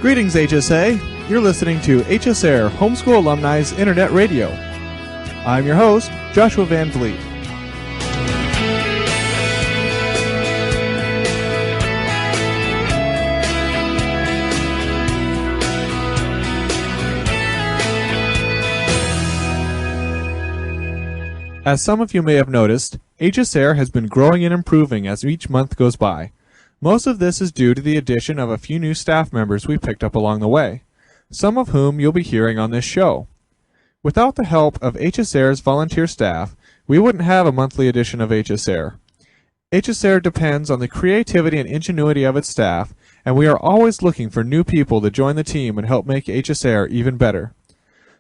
Greetings, HSA. You're listening to HSAIR Homeschool Alumni's Internet Radio. I'm your host, Joshua Van Vleet. As some of you may have noticed, HSAIR has been growing and improving as each month goes by. Most of this is due to the addition of a few new staff members we picked up along the way, some of whom you'll be hearing on this show. Without the help of HSAIR's volunteer staff, we wouldn't have a monthly edition of HSAIR. HSAIR depends on the creativity and ingenuity of its staff, and we are always looking for new people to join the team and help make HSAIR even better.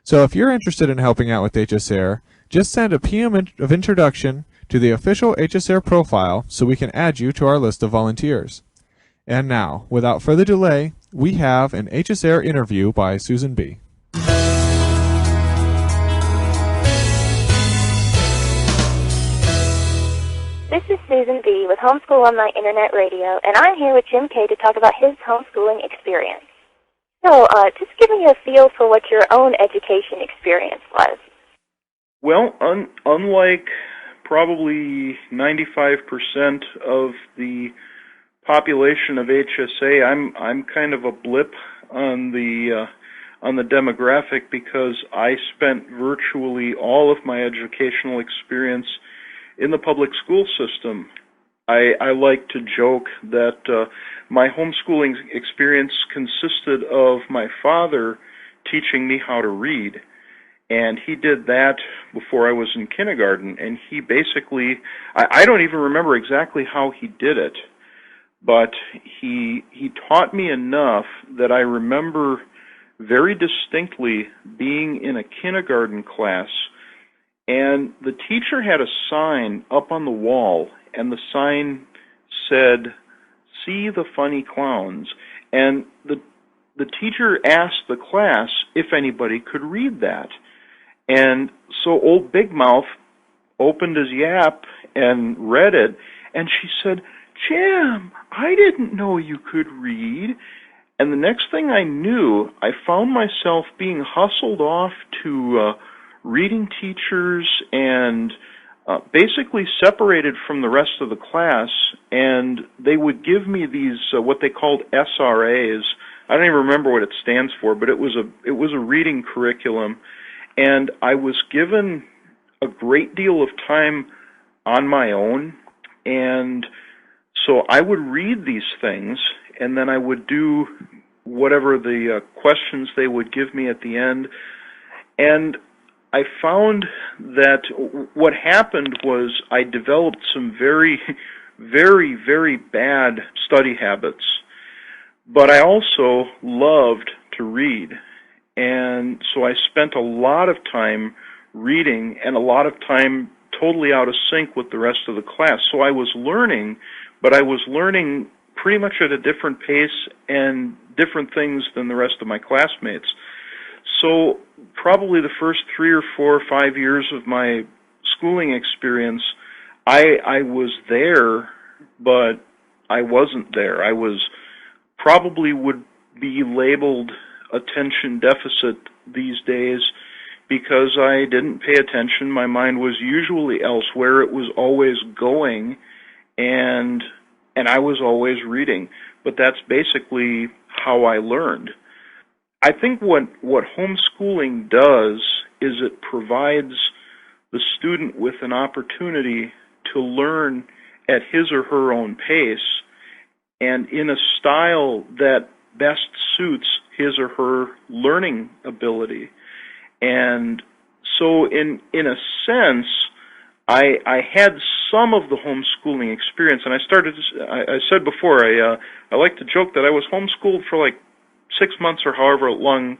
So if you're interested in helping out with HSAIR, just send a PM of introduction to the official HSAIR profile so we can add you to our list of volunteers. And now, without further delay, we have an HSAIR interview by Susan B. This is Susan B. with Homeschool Alumni Internet Radio, and I'm here with Jim K. to talk about his homeschooling experience. So, just giving you a feel for what your own education experience was. Well, unlike probably 95% of the population of HSA, I'm kind of a blip on the demographic because I spent virtually all of my educational experience in the public school system. I like to joke that my homeschooling experience consisted of my father teaching me how to read. And he did that before I was in kindergarten, and he basically, I don't even remember exactly how he did it, but he taught me enough that I remember very distinctly being in a kindergarten class, and the teacher had a sign up on the wall, and the sign said, "See the funny clowns," and the teacher asked the class if anybody could read that. And so old Big Mouth opened his yap and read it, and she said, "Jim, I didn't know you could read." And the next thing I knew, I found myself being hustled off to reading teachers and basically separated from the rest of the class, and they would give me these, what they called SRAs. I don't even remember what it stands for, but it was a reading curriculum. And I was given a great deal of time on my own, and so I would read these things, and then I would do whatever the questions they would give me at the end. And I found that what happened was I developed some very, very, very bad study habits, but I also loved to read. And so I spent a lot of time reading and a lot of time totally out of sync with the rest of the class. So I was learning, but I was learning pretty much at a different pace and different things than the rest of my classmates. So probably the first 3 or 4 or 5 years of my schooling experience, I was there, but I wasn't there. I was probably would be labeled attention deficit these days because I didn't pay attention. My mind was usually elsewhere. It was always going, and I was always reading. But that's basically how I learned. I think what homeschooling does is it provides the student with an opportunity to learn at his or her own pace and in a style that best suits his or her learning ability. And so in a sense, I had some of the homeschooling experience, and I said before, I like to joke that I was homeschooled for like 6 months or however long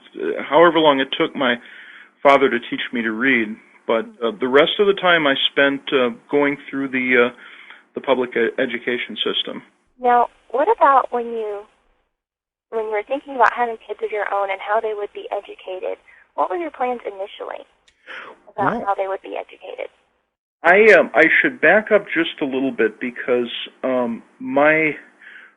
it took my father to teach me to read. But the rest of the time I spent going through the public education system. Now, what about when you were thinking about having kids of your own and how they would be educated? What were your plans initially about how they would be educated? I should back up just a little bit because my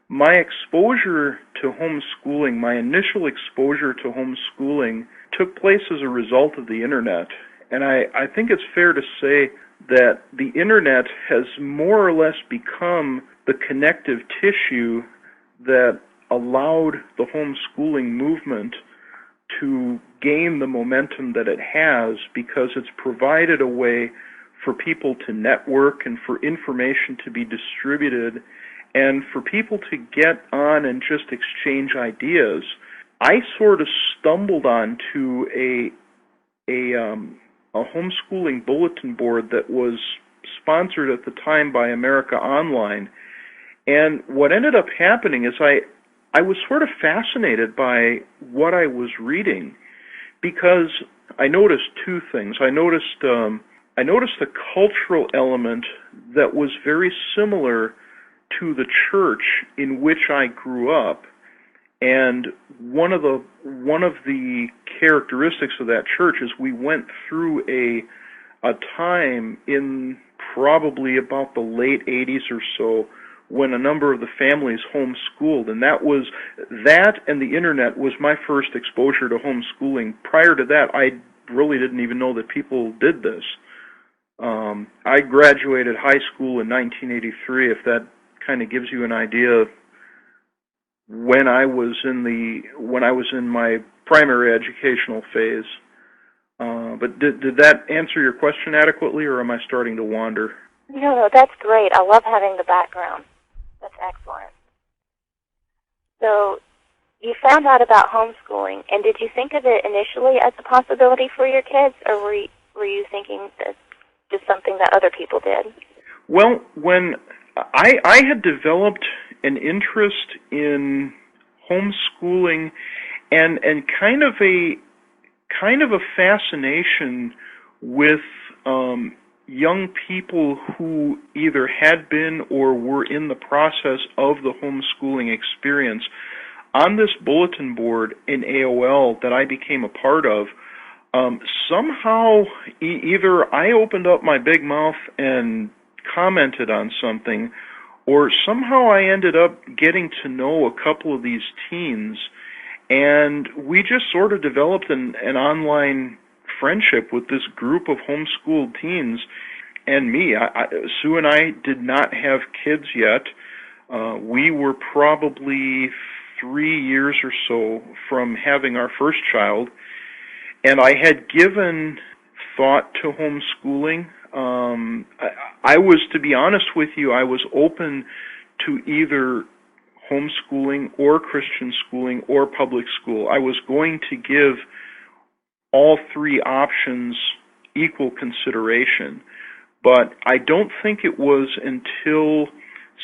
my exposure to homeschooling, my initial exposure to homeschooling, took place as a result of the Internet. And I think it's fair to say that the Internet has more or less become the connective tissue that allowed the homeschooling movement to gain the momentum that it has, because it's provided a way for people to network and for information to be distributed and for people to get on and just exchange ideas. I sort of stumbled onto a homeschooling bulletin board that was sponsored at the time by America Online. And what ended up happening is I was sort of fascinated by what I was reading, because I noticed two things. I noticed a cultural element that was very similar to the church in which I grew up, and one of the characteristics of that church is we went through a time in probably about the late 80s or so when a number of the families homeschooled, and that and the Internet was my first exposure to homeschooling. Prior to that, I really didn't even know that people did this. I graduated high school in 1983, if that kind of gives you an idea when I was in my primary educational phase. But did that answer your question adequately, or am I starting to wander? No, that's great. I love having the background. That's excellent. So you found out about homeschooling, and did you think of it initially as a possibility for your kids, or were you thinking that just something that other people did? Well, when I had developed an interest in homeschooling and kind of a fascination with young people who either had been or were in the process of the homeschooling experience. On this bulletin board in AOL that I became a part of, somehow either I opened up my big mouth and commented on something, or somehow I ended up getting to know a couple of these teens, and we just sort of developed an online friendship with this group of homeschooled teens and me. Sue and I did not have kids yet. We were probably 3 years or so from having our first child, and I had given thought to homeschooling. I was, to be honest with you, I was open to either homeschooling or Christian schooling or public school. I was going to give all three options equal consideration, but I don't think it was until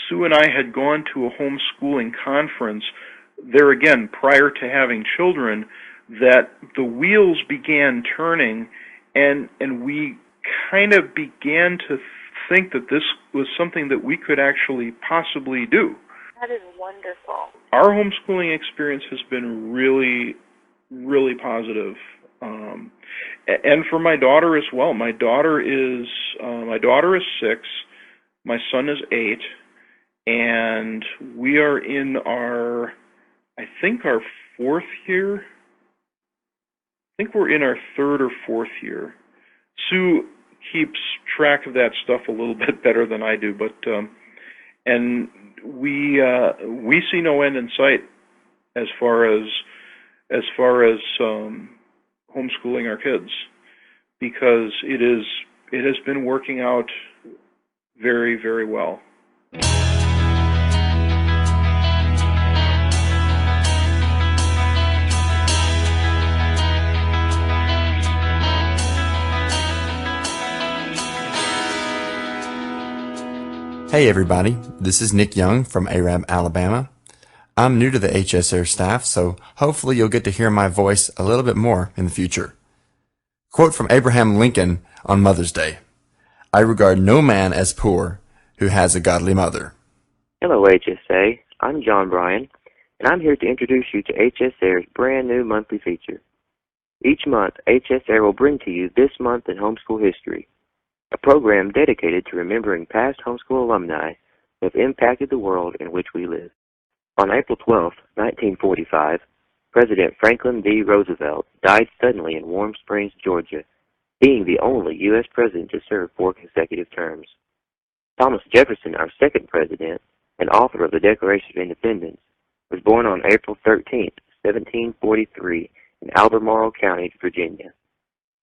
Sue and I had gone to a homeschooling conference, there again, prior to having children, that the wheels began turning, and we kind of began to think that this was something that we could actually possibly do. That is wonderful. Our homeschooling experience has been really, really positive. And for my daughter as well. My daughter is 6, my son is 8, and we are in our 4th year. I think we're in our 3rd or 4th year. Sue keeps track of that stuff a little bit better than I do, but and we see no end in sight as far as homeschooling our kids, because it has been working out very, very well. Hey everybody, this is Nick Young from Arab, Alabama. I'm new to the HSAIR staff, so hopefully you'll get to hear my voice a little bit more in the future. Quote from Abraham Lincoln on Mother's Day: "I regard no man as poor who has a godly mother." Hello HSA, I'm John Bryan, and I'm here to introduce you to HSAIR's brand new monthly feature. Each month, HSAIR will bring to you This Month in Homeschool History, a program dedicated to remembering past homeschool alumni who have impacted the world in which we live. On April 12, 1945, President Franklin D. Roosevelt died suddenly in Warm Springs, Georgia, being the only U.S. president to serve 4 consecutive terms. Thomas Jefferson, our second president, and author of the Declaration of Independence, was born on April 13, 1743, in Albemarle County, Virginia.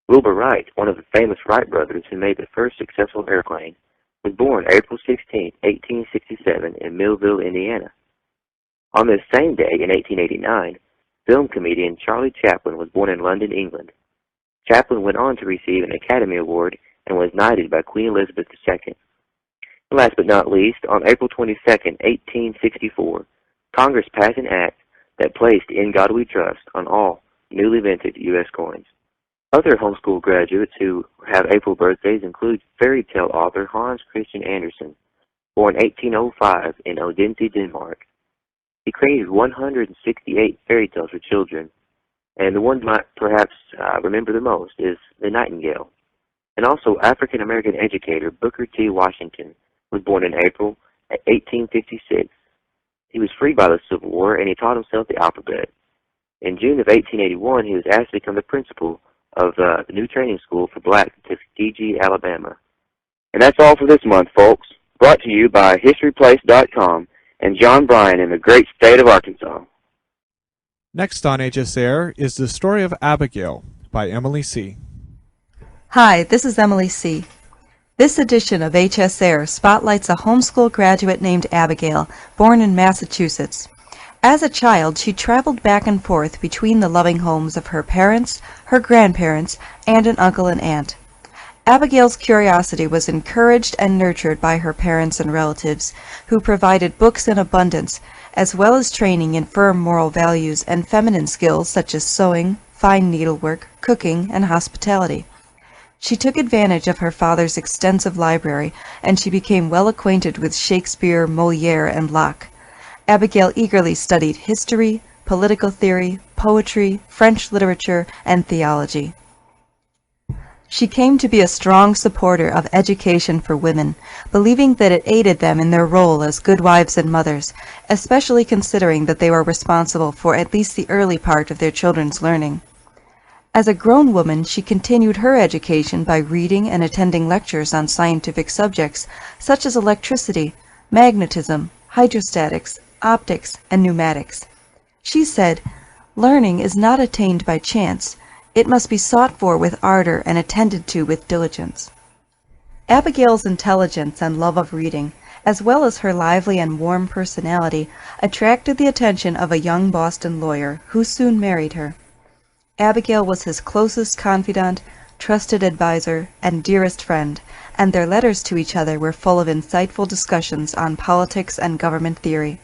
Wilbur Wright, one of the famous Wright brothers who made the first successful airplane, was born April 16, 1867, in Millville, Indiana. On this same day, in 1889, film comedian Charlie Chaplin was born in London, England. Chaplin went on to receive an Academy Award and was knighted by Queen Elizabeth II. Last but not least, on April 22, 1864, Congress passed an act that placed "In God We Trust" on all newly minted U.S. coins. Other homeschool graduates who have April birthdays include fairy tale author Hans Christian Andersen, born 1805 in Odense, Denmark. He created 168 fairy tales for children, and the one you might perhaps remember the most is The Nightingale. And also African-American educator Booker T. Washington was born in April 1856. He was freed by the Civil War, and he taught himself the alphabet. In June of 1881, he was asked to become the principal of the new training school for blacks in Tuskegee, Alabama. And that's all for this month, folks. Brought to you by HistoryPlace.com and John Bryan in the great state of Arkansas. Next on HSAIR is The Story of Abigail by Emilie C. Hi, this is Emilie C. This edition of HSAIR spotlights a homeschool graduate named Abigail, born in Massachusetts. As a child, she traveled back and forth between the loving homes of her parents, her grandparents, and an uncle and aunt. Abigail's curiosity was encouraged and nurtured by her parents and relatives, who provided books in abundance, as well as training in firm moral values and feminine skills such as sewing, fine needlework, cooking, and hospitality. She took advantage of her father's extensive library, and she became well acquainted with Shakespeare, Moliere, and Locke. Abigail eagerly studied history, political theory, poetry, French literature, and theology. She came to be a strong supporter of education for women, believing that it aided them in their role as good wives and mothers, especially considering that they were responsible for at least the early part of their children's learning. As a grown woman, she continued her education by reading and attending lectures on scientific subjects such as electricity, magnetism, hydrostatics, optics, and pneumatics. She said, "Learning is not attained by chance. It must be sought for with ardor and attended to with diligence." Abigail's intelligence and love of reading, as well as her lively and warm personality, attracted the attention of a young Boston lawyer who soon married her. Abigail was his closest confidant, trusted advisor, and dearest friend, and their letters to each other were full of insightful discussions on politics and government theory.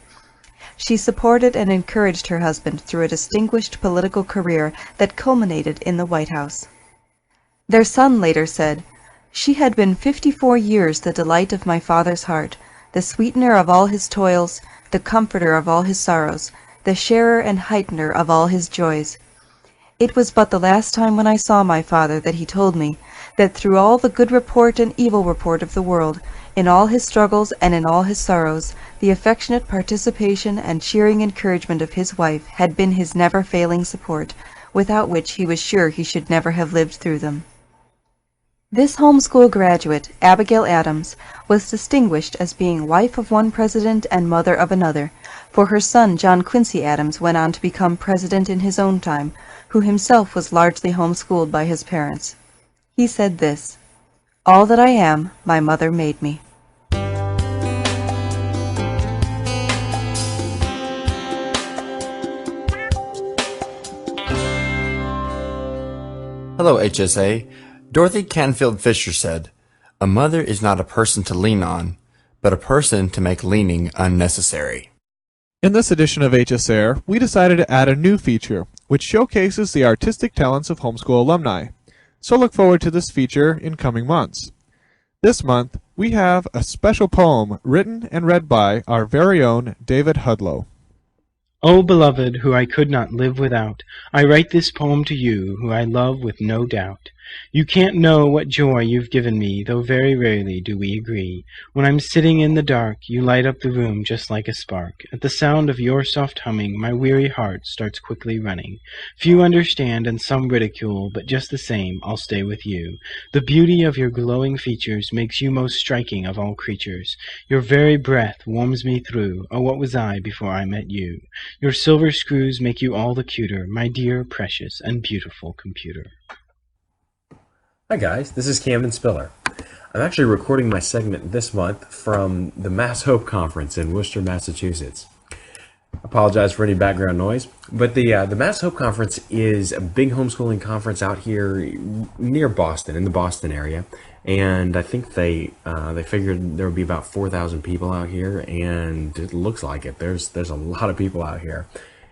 She supported and encouraged her husband through a distinguished political career that culminated in the White House. Their son later said, "She had been 54 years the delight of my father's heart, the sweetener of all his toils, the comforter of all his sorrows, the sharer and heightener of all his joys. It was but the last time when I saw my father that he told me that through all the good report and evil report of the world, in all his struggles and in all his sorrows, the affectionate participation and cheering encouragement of his wife had been his never-failing support, without which he was sure he should never have lived through them." This homeschool graduate, Abigail Adams, was distinguished as being wife of one president and mother of another, for her son John Quincy Adams went on to become president in his own time, who himself was largely homeschooled by his parents. He said this, "All that I am, my mother made me." Hello, HSA. Dorothy Canfield Fisher said, "A mother is not a person to lean on, but a person to make leaning unnecessary." In this edition of HSAIR, we decided to add a new feature, which showcases the artistic talents of homeschool alumni. So look forward to this feature in coming months. This month, we have a special poem written and read by our very own David Hudlow. O beloved, who I could not live without, I write this poem to you, who I love with no doubt. You can't know what joy you've given me, though very rarely do we agree. When I'm sitting in the dark, you light up the room just like a spark. At the sound of your soft humming, my weary heart starts quickly running. Few understand and some ridicule, but just the same, I'll stay with you. The beauty of your glowing features makes you most striking of all creatures. Your very breath warms me through. Oh, what was I before I met you? Your silver screws make you all the cuter, my dear, precious, and beautiful computer. Hi guys, this is Camden Spiller. I'm actually recording my segment this month from the Mass Hope Conference in Worcester, Massachusetts. I apologize for any background noise, but the Mass Hope Conference is a big homeschooling conference out here near Boston, in the Boston area, and I think they figured there would be about 4,000 people out here, and it looks like it. There's a lot of people out here.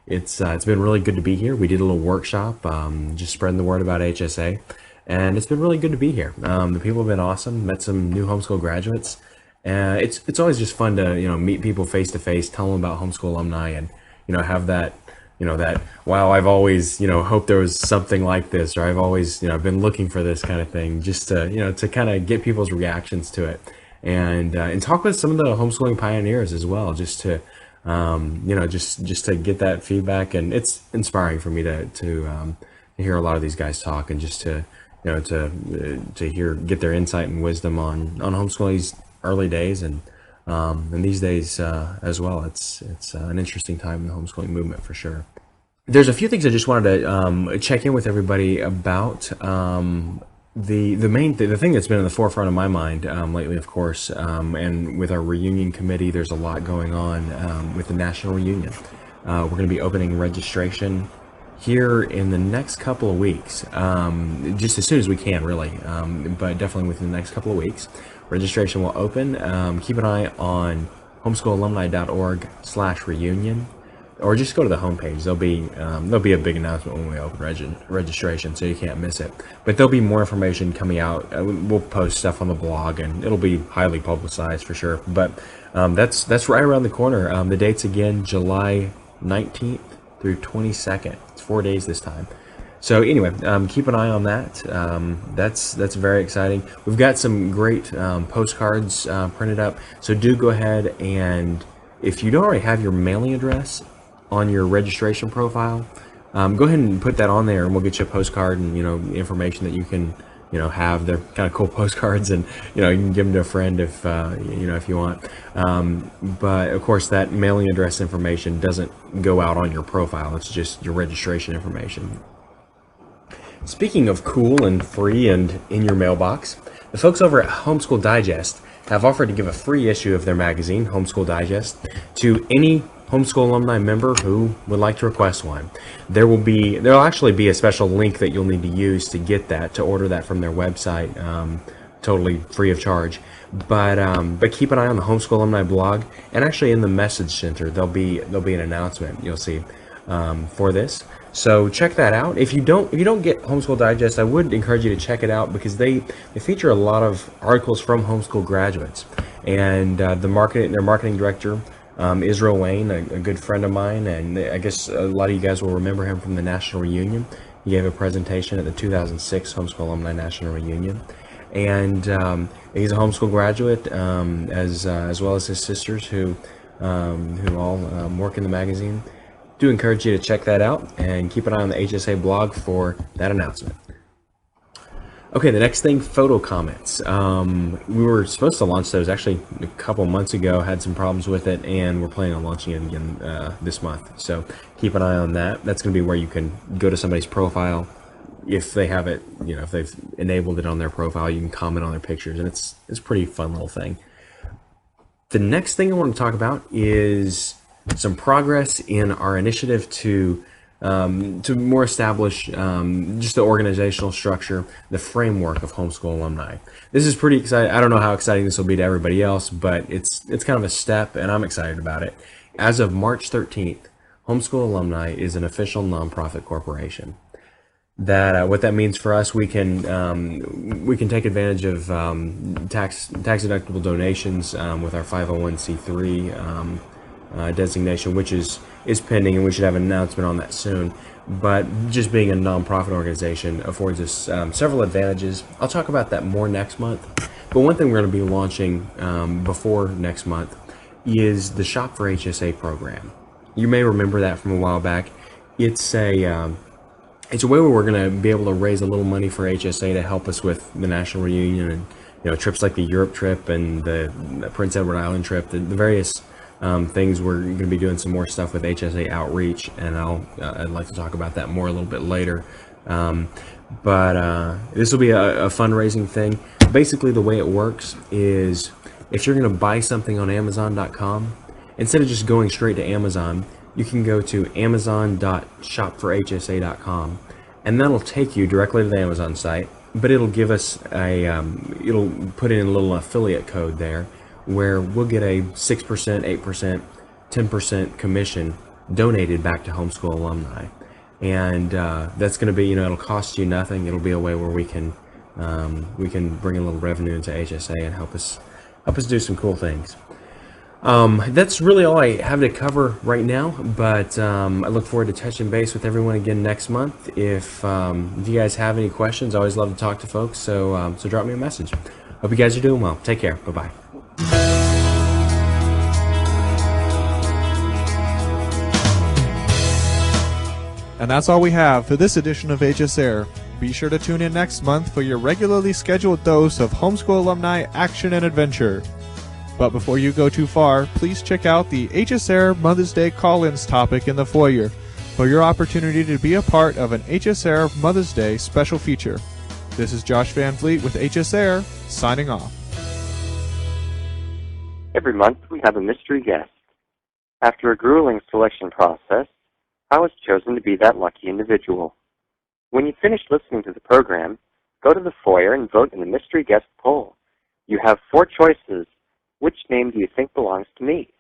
It's been really good to be here. We did a little workshop, just spreading the word about HSA. And it's been really good to be here. The people have been awesome. Met some new homeschool graduates. It's always just fun to meet people face to face, tell them about homeschool alumni, and have that wow, I've always hoped there was something like this, or I've always been looking for this kind of thing. Just to kind of get people's reactions to it, and talk with some of the homeschooling pioneers as well, just to just to get that feedback. And it's inspiring for me to hear a lot of these guys talk, and just to get their insight and wisdom on homeschooling's early days and these days as well. It's an interesting time in the homeschooling movement for sure. There's a few things I just wanted to check in with everybody about. The thing that's been in the forefront of my mind lately, of course, and with our reunion committee, there's a lot going on with the national reunion. We're going to be opening registration here in the next couple of weeks, just as soon as we can, really, but definitely within the next couple of weeks. Registration will open. Keep an eye on homeschoolalumni.org/reunion, or just go to the homepage. There'll be a big announcement when we open registration, so you can't miss it. But there'll be more information coming out. We'll post stuff on the blog, and it'll be highly publicized for sure. But that's right around the corner. The dates again, July 19th through 22nd. It's 4 days this time. So anyway, keep an eye on that. That's very exciting. We've got some great postcards printed up. So do go ahead, and if you don't already have your mailing address on your registration profile, go ahead and put that on there, and we'll get you a postcard and information that you can have. They're kind of cool postcards, and you can give them to a friend if if you want. But of course, that mailing address information doesn't go out on your profile. It's just your registration information. Speaking of cool and free and in your mailbox, the folks over at Homeschool Digest have offered to give a free issue of their magazine, Homeschool Digest, to any homeschool alumni member who would like to request one. There'll actually be a special link that you'll need to use to get that, to order that from their website, totally free of charge. But keep an eye on the Homeschool Alumni blog, and actually in the message center there'll be an announcement you'll see for this. So check that out. If you don't get Homeschool Digest, I would encourage you to check it out, because they feature a lot of articles from homeschool graduates, and their marketing director, Israel Wayne, a good friend of mine, and I guess a lot of you guys will remember him from the National Reunion. He gave a presentation at the 2006 Homeschool Alumni National Reunion, and he's a homeschool graduate, as well as his sisters who all work in the magazine. Do encourage you to check that out, and keep an eye on the HSA blog for that announcement. Okay, the next thing, photo comments. We were supposed to launch those actually a couple months ago, had some problems with it, and we're planning on launching it again this month. So keep an eye on that. That's going to be where you can go to somebody's profile. If they have it, if they've enabled it on their profile, you can comment on their pictures, and it's a pretty fun little thing. The next thing I want to talk about is some progress in our initiative to more establish just the organizational structure, the framework of homeschool alumni. This is pretty exciting. I don't know how exciting this will be to everybody else, but it's kind of a step, and I'm excited about it. As of March 13th, Homeschool Alumni is an official nonprofit corporation. That what that means for us, we can take advantage of tax deductible donations with our 501c3 designation, which is pending, and we should have an announcement on that soon. But just being a nonprofit organization affords us several advantages. I'll talk about that more next month. But one thing we're going to be launching before next month is the Shop for HSA program. You may remember that from a while back. It's a way where we're going to be able to raise a little money for HSA to help us with the national reunion and trips like the Europe trip and the Prince Edward Island trip, the various things. We're going to be doing some more stuff with HSA outreach, and I'd like to talk about that more a little bit later. But this will be a fundraising thing. Basically, the way it works is if you're going to buy something on Amazon.com, instead of just going straight to Amazon, you can go to amazon.shopforhsa.com, and that'll take you directly to the Amazon site. But it'll give us it'll put in a little affiliate code there, where we'll get a 6%, 8%, 10% commission donated back to Homeschool alumni. And that's going to be, it'll cost you nothing. It'll be a way where we can bring a little revenue into HSA and help us do some cool things. That's really all I have to cover right now, but I look forward to touching base with everyone again next month. If you guys have any questions, I always love to talk to folks, so drop me a message. Hope you guys are doing well. Take care. Bye-bye. And that's all we have for this edition of HSAIR. Be sure to tune in next month for your regularly scheduled dose of homeschool alumni action and adventure. But before you go too far, please check out the HSAIR Mother's Day call-ins topic in the foyer for your opportunity to be a part of an HSAIR Mother's Day special feature. This is Josh Van Vleet with HSAIR, signing off. Every month we have a mystery guest. After a grueling selection process, I was chosen to be that lucky individual. When you finish listening to the program, go to the foyer and vote in the mystery guest poll. You have 4 choices. Which name do you think belongs to me?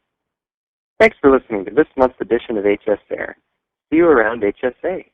Thanks for listening to this month's edition of HSAIR. See you around HSA.